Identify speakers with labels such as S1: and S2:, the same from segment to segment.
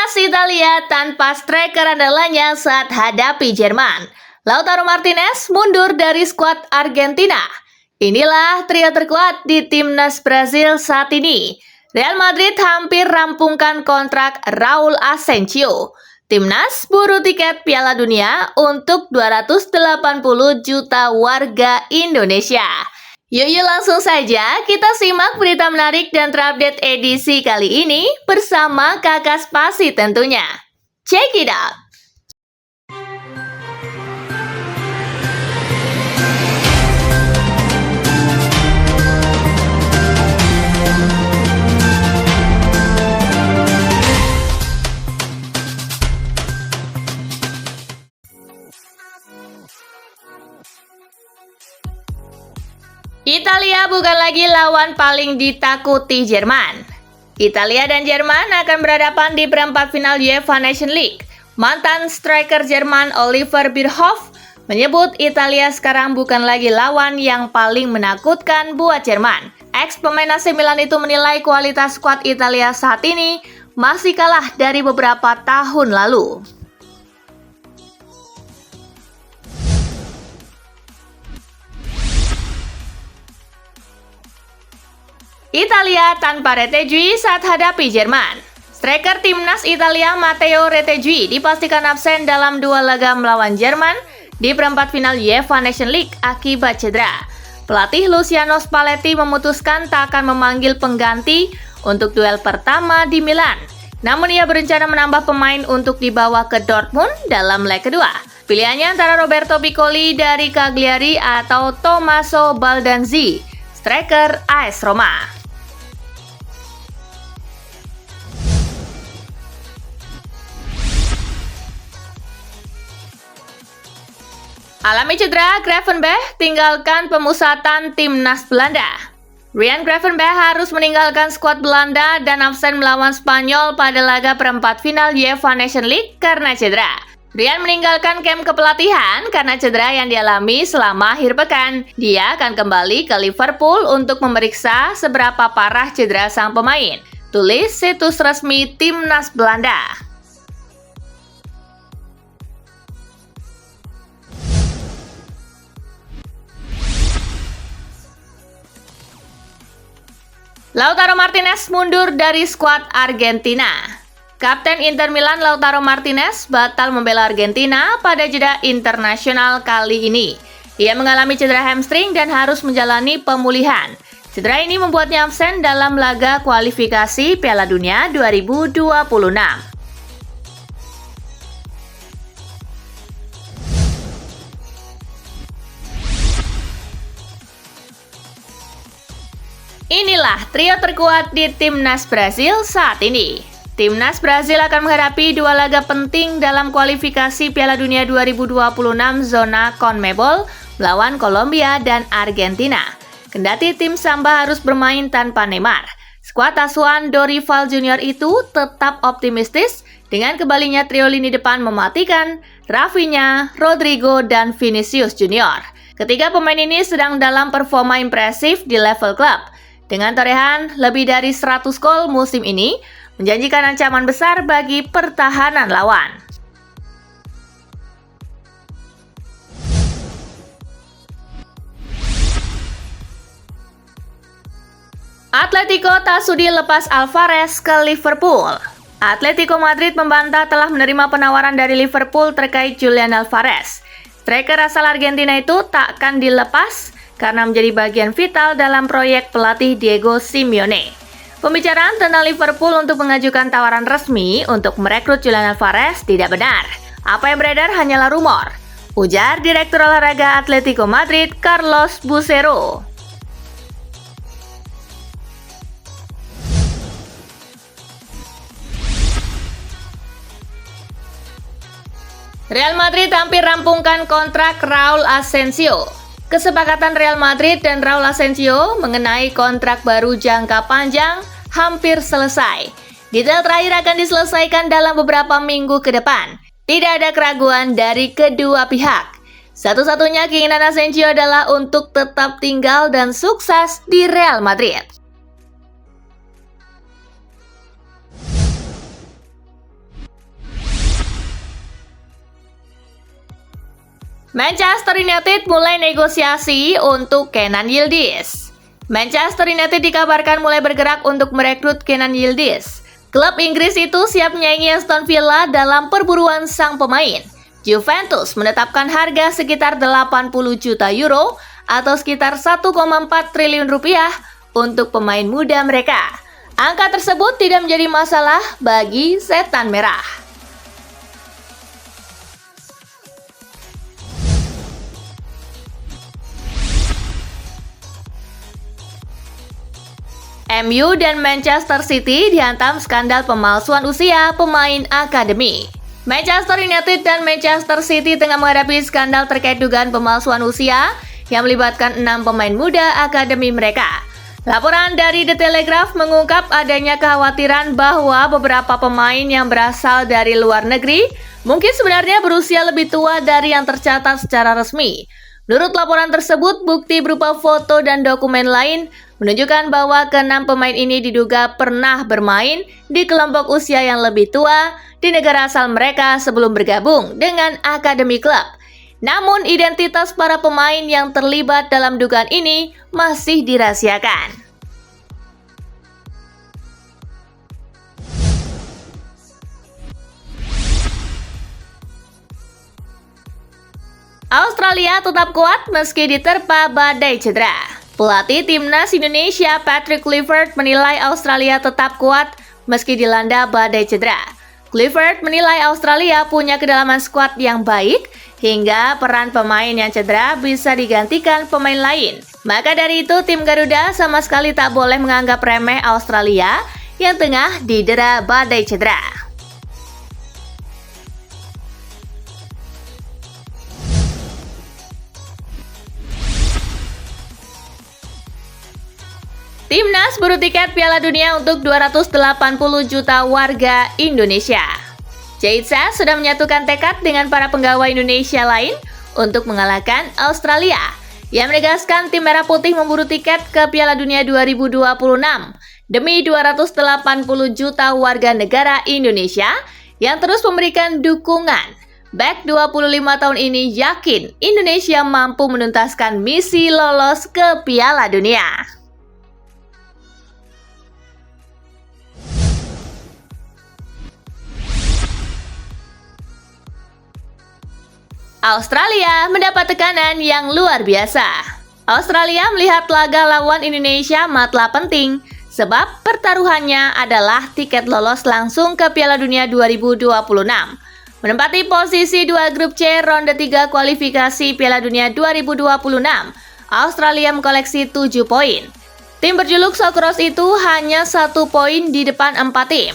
S1: Timnas Italia tanpa striker andalannya saat hadapi Jerman. Lautaro Martinez mundur dari skuad Argentina. Inilah trio terkuat di Timnas Brasil saat ini. Real Madrid hampir rampungkan kontrak Raul Asensio. Timnas buru tiket Piala Dunia untuk 280 juta warga Indonesia. Yuk langsung saja kita simak berita menarik dan terupdate edisi kali ini bersama Kakak Spasi tentunya. Check it out! Italia bukan lagi lawan paling ditakuti Jerman. Italia dan Jerman akan berhadapan di perempat final UEFA Nations League. Mantan striker Jerman Oliver Bierhoff menyebut Italia sekarang bukan lagi lawan yang paling menakutkan buat Jerman. Ex-pemain AC Milan itu menilai kualitas skuad Italia saat ini masih kalah dari beberapa tahun lalu. Italia tanpa Retegui saat hadapi Jerman. Striker timnas Italia Matteo Retegui dipastikan absen dalam dua laga melawan Jerman di perempat final UEFA Nations League akibat cedera. Pelatih Luciano Spalletti memutuskan tak akan memanggil pengganti untuk duel pertama di Milan. Namun ia berencana menambah pemain untuk dibawa ke Dortmund dalam leg kedua. Pilihannya antara Roberto Piccoli dari Cagliari atau Tommaso Baldanzi, striker AS Roma. Alami cedera, Gravenberch tinggalkan pemusatan timnas Belanda. Ryan Gravenberch harus meninggalkan skuad Belanda dan absen melawan Spanyol pada laga perempat final UEFA Nations League karena cedera. Ryan meninggalkan kamp kepelatihan karena cedera yang dialami selama akhir pekan. Dia akan kembali ke Liverpool untuk memeriksa seberapa parah cedera sang pemain, tulis situs resmi timnas Belanda. Lautaro Martinez mundur dari skuad Argentina. Kapten Inter Milan Lautaro Martinez batal membela Argentina pada jeda internasional kali ini. Ia mengalami cedera hamstring dan harus menjalani pemulihan. Cedera ini membuatnya absen dalam laga kualifikasi Piala Dunia 2026. Inilah trio terkuat di Timnas Brasil saat ini. Timnas Brasil akan menghadapi dua laga penting dalam kualifikasi Piala Dunia 2026 zona CONMEBOL melawan Kolombia dan Argentina. Kendati tim Samba harus bermain tanpa Neymar, skuad asuhan Dorival Junior itu tetap optimistis dengan kembalinya trio lini depan mematikan Rafinha, Rodrigo, dan Vinicius Junior. Ketiga pemain ini sedang dalam performa impresif di level klub. Dengan torehan lebih dari 100 gol musim ini, menjanjikan ancaman besar bagi pertahanan lawan. Atletico tak sudi lepas Alvarez ke Liverpool. Atletico Madrid membantah telah menerima penawaran dari Liverpool terkait Julian Alvarez. Striker asal Argentina itu tak akan dilepas karena menjadi bagian vital dalam proyek pelatih Diego Simeone. Pembicaraan tentang Liverpool untuk mengajukan tawaran resmi untuk merekrut Julian Alvarez tidak benar. Apa yang beredar hanyalah rumor, ujar Direktur Olahraga Atletico Madrid Carlos Bucero. Real Madrid hampir rampungkan kontrak Raul Asensio. Kesepakatan Real Madrid dan Raul Asensio mengenai kontrak baru jangka panjang hampir selesai. Detail terakhir akan diselesaikan dalam beberapa minggu ke depan. Tidak ada keraguan dari kedua pihak. Satu-satunya keinginan Asensio adalah untuk tetap tinggal dan sukses di Real Madrid. Manchester United mulai negosiasi untuk Kenan Yildiz. Manchester United dikabarkan mulai bergerak untuk merekrut Kenan Yildiz. Klub Inggris itu siap menyaingi Aston Villa dalam perburuan sang pemain. Juventus menetapkan harga sekitar 80 juta euro atau sekitar 1,4 triliun rupiah untuk pemain muda mereka. Angka tersebut tidak menjadi masalah bagi Setan Merah. MU dan Manchester City dihantam skandal pemalsuan usia pemain akademi. Manchester United dan Manchester City tengah menghadapi skandal terkait dugaan pemalsuan usia yang melibatkan 6 pemain muda akademi mereka. Laporan dari The Telegraph mengungkap adanya kekhawatiran bahwa beberapa pemain yang berasal dari luar negeri mungkin sebenarnya berusia lebih tua dari yang tercatat secara resmi. Menurut laporan tersebut, bukti berupa foto dan dokumen lain menunjukkan bahwa ke-6 pemain ini diduga pernah bermain di kelompok usia yang lebih tua di negara asal mereka sebelum bergabung dengan akademi klub. Namun, identitas para pemain yang terlibat dalam dugaan ini masih dirahasiakan. Australia tetap kuat meski diterpa badai cedera. Pelatih Timnas Indonesia Patrick Kluivert menilai Australia tetap kuat meski dilanda badai cedera. Kluivert menilai Australia punya kedalaman skuad yang baik hingga peran pemain yang cedera bisa digantikan pemain lain. Maka dari itu tim Garuda sama sekali tak boleh menganggap remeh Australia yang tengah didera badai cedera. Timnas berburu tiket Piala Dunia untuk 280 juta warga Indonesia. Caitsa sudah menyatukan tekad dengan para penggawa Indonesia lain untuk mengalahkan Australia, yang menegaskan tim Merah Putih memburu tiket ke Piala Dunia 2026 demi 280 juta warga negara Indonesia yang terus memberikan dukungan. Back 25 tahun ini yakin Indonesia mampu menuntaskan misi lolos ke Piala Dunia. Australia mendapat tekanan yang luar biasa. Australia melihat laga lawan Indonesia matlah penting, sebab pertaruhannya adalah tiket lolos langsung ke Piala Dunia 2026. Menempati posisi 2 grup C ronde 3 kualifikasi Piala Dunia 2026, Australia mengkoleksi 7 poin. Tim berjuluk Socceroos itu hanya 1 poin di depan 4 tim.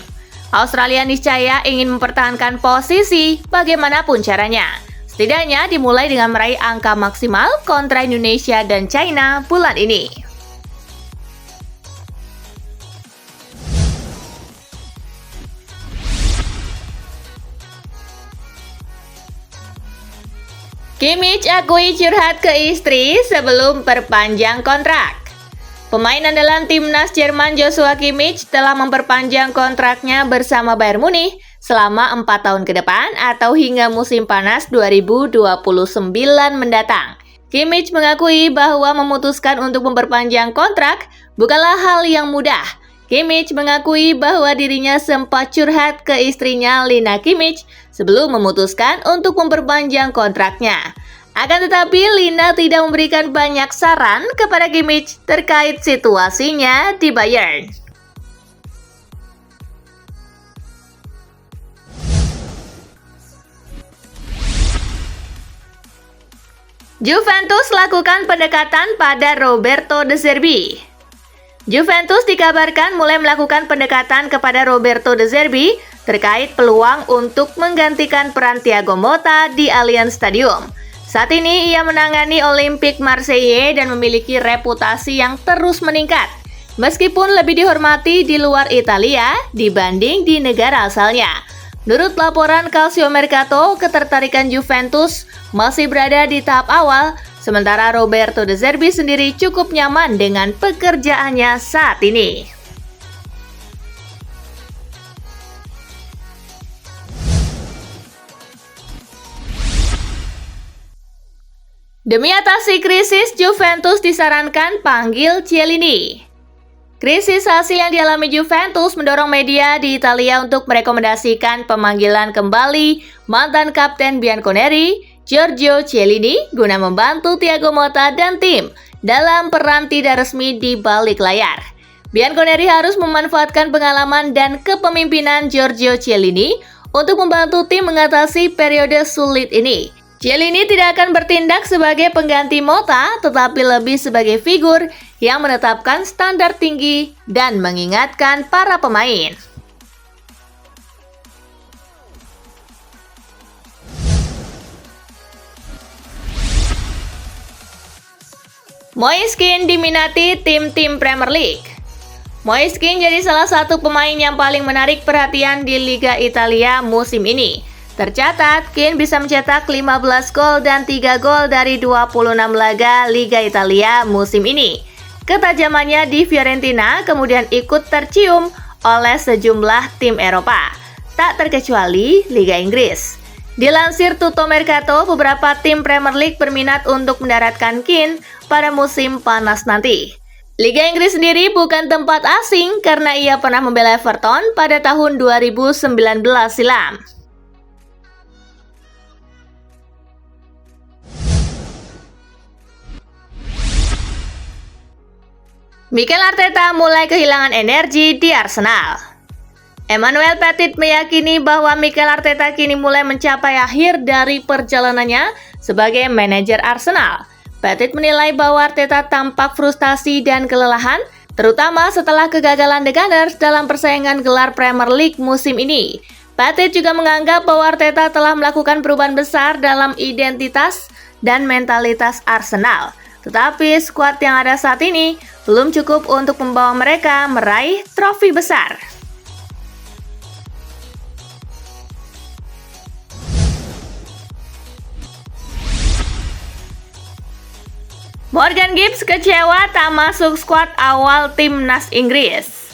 S1: Australia niscaya ingin mempertahankan posisi bagaimanapun caranya. Setidaknya dimulai dengan meraih angka maksimal kontra Indonesia dan China bulan ini. Kimmich akui curhat ke istri sebelum perpanjang kontrak. Pemain andalan timnas Jerman Joshua Kimmich telah memperpanjang kontraknya bersama Bayern Munich selama 4 tahun ke depan atau hingga musim panas 2029 mendatang. Kimmich mengakui bahwa memutuskan untuk memperpanjang kontrak bukanlah hal yang mudah. Kimmich mengakui bahwa dirinya sempat curhat ke istrinya Lina Kimmich sebelum memutuskan untuk memperpanjang kontraknya. Akan tetapi Lina tidak memberikan banyak saran kepada Kimmich terkait situasinya di Bayern. Juventus lakukan pendekatan pada Roberto De Zerbi. Juventus dikabarkan mulai melakukan pendekatan kepada Roberto De Zerbi terkait peluang untuk menggantikan peran Thiago Motta di Allianz Stadium. Saat ini ia menangani Olympique Marseille dan memiliki reputasi yang terus meningkat, meskipun lebih dihormati di luar Italia dibanding di negara asalnya. Menurut laporan Calcio Mercato, ketertarikan Juventus masih berada di tahap awal, sementara Roberto De Zerbi sendiri cukup nyaman dengan pekerjaannya saat ini. Demi atasi krisis, Juventus disarankan panggil Chiellini. Krisis hasil yang dialami Juventus mendorong media di Italia untuk merekomendasikan pemanggilan kembali mantan kapten Bianconeri, Giorgio Chiellini, guna membantu Thiago Motta dan tim dalam peran tidak resmi di balik layar. Bianconeri harus memanfaatkan pengalaman dan kepemimpinan Giorgio Chiellini untuk membantu tim mengatasi periode sulit ini. Chiellini tidak akan bertindak sebagai pengganti Motta, tetapi lebih sebagai figur yang menetapkan standar tinggi dan mengingatkan para pemain. Moise Kean diminati tim-tim Premier League. Moise Kean jadi salah satu pemain yang paling menarik perhatian di Liga Italia musim ini. Tercatat, Kean bisa mencetak 15 gol dan 3 gol dari 26 laga Liga Italia musim ini. Ketajamannya di Fiorentina kemudian ikut tercium oleh sejumlah tim Eropa, tak terkecuali Liga Inggris. Dilansir Tutto Mercato, beberapa tim Premier League berminat untuk mendaratkan Kean pada musim panas nanti. Liga Inggris sendiri bukan tempat asing karena ia pernah membela Everton pada tahun 2019 silam. Mikel Arteta mulai kehilangan energi di Arsenal. Emmanuel Petit meyakini bahwa Mikel Arteta kini mulai mencapai akhir dari perjalanannya sebagai manajer Arsenal. Petit menilai bahwa Arteta tampak frustasi dan kelelahan, terutama setelah kegagalan The Gunners dalam persaingan gelar Premier League musim ini. Petit juga menganggap bahwa Arteta telah melakukan perubahan besar dalam identitas dan mentalitas Arsenal. Tetapi skuad yang ada saat ini belum cukup untuk membawa mereka meraih trofi besar. Morgan Gibbs kecewa tak masuk skuad awal timnas Inggris.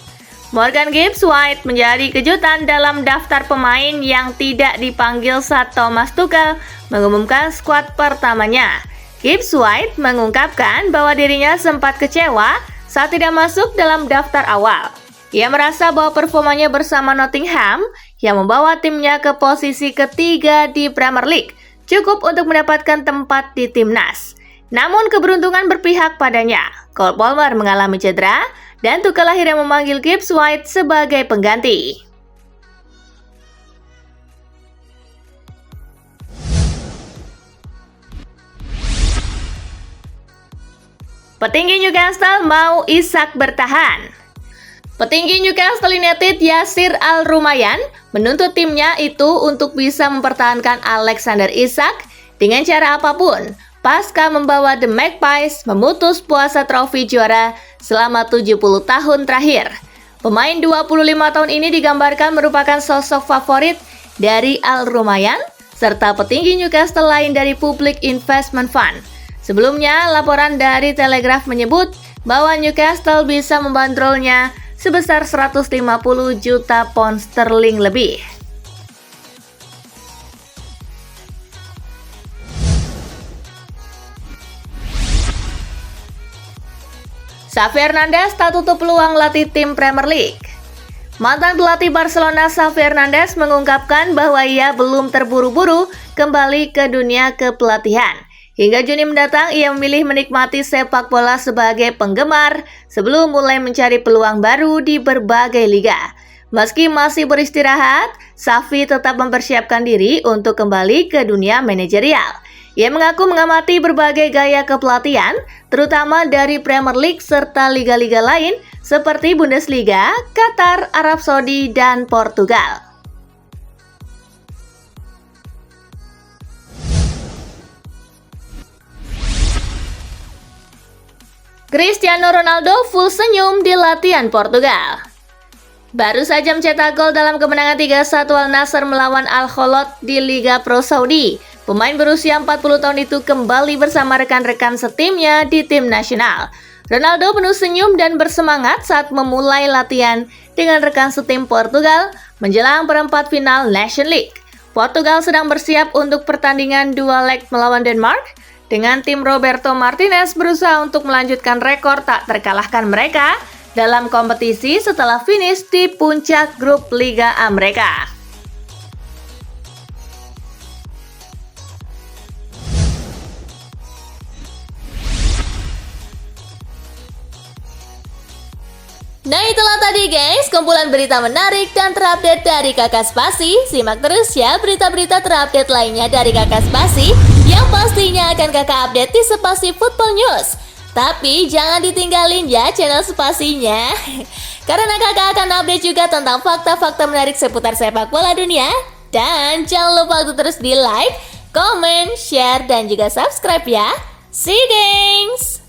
S1: Morgan Gibbs White menjadi kejutan dalam daftar pemain yang tidak dipanggil saat Thomas Tuchel mengumumkan skuad pertamanya. Gibbs White mengungkapkan bahwa dirinya sempat kecewa saat tidak masuk dalam daftar awal. Ia merasa bahwa performanya bersama Nottingham yang membawa timnya ke posisi ketiga di Premier League cukup untuk mendapatkan tempat di timnas. Namun keberuntungan berpihak padanya. Cole Palmer mengalami cedera dan Tuchel akhirnya memanggil Gibbs White sebagai pengganti. Petinggi Newcastle mau Isak bertahan. Petinggi Newcastle United Yasir Al-Rumayyan menuntut timnya itu untuk bisa mempertahankan Alexander Isak dengan cara apapun pasca membawa The Magpies memutus puasa trofi juara selama 70 tahun terakhir. Pemain 25 tahun ini digambarkan merupakan sosok favorit dari Al-Rumayyan serta petinggi Newcastle lain dari Public Investment Fund. Sebelumnya, laporan dari Telegraph menyebut bahwa Newcastle bisa membandrolnya sebesar 150 juta pound sterling lebih. Xavi Hernandez tak tutup peluang latih tim Premier League. Mantan pelatih Barcelona Xavi Hernandez mengungkapkan bahwa ia belum terburu-buru kembali ke dunia kepelatihan. Hingga Juni mendatang, ia memilih menikmati sepak bola sebagai penggemar sebelum mulai mencari peluang baru di berbagai liga. Meski masih beristirahat, Xavi tetap mempersiapkan diri untuk kembali ke dunia manajerial. Ia mengaku mengamati berbagai gaya kepelatihan, terutama dari Premier League serta liga-liga lain seperti Bundesliga, Qatar, Arab Saudi, dan Portugal. Cristiano Ronaldo full senyum di latihan Portugal. Baru saja mencetak gol dalam kemenangan 3-1 Al Nassr melawan Al Kholot di Liga Pro Saudi. Pemain berusia 40 tahun itu kembali bersama rekan-rekan setimnya di tim nasional. Ronaldo penuh senyum dan bersemangat saat memulai latihan dengan rekan setim Portugal menjelang perempat final Nation League. Portugal sedang bersiap untuk pertandingan dua leg melawan Denmark dengan tim Roberto Martinez berusaha untuk melanjutkan rekor tak terkalahkan mereka dalam kompetisi setelah finish di puncak grup Liga Amerika. Nah itulah tadi guys, kumpulan berita menarik dan terupdate dari Kakak Spasi. Simak terus ya berita-berita terupdate lainnya dari Kakak Spasi yang pastinya akan kakak update di Spasi Football News. Tapi jangan ditinggalin ya channel Spasinya, karena kakak akan update juga tentang fakta-fakta menarik seputar sepak bola dunia. Dan jangan lupa untuk terus di like, comment, share, dan juga subscribe ya. See you guys!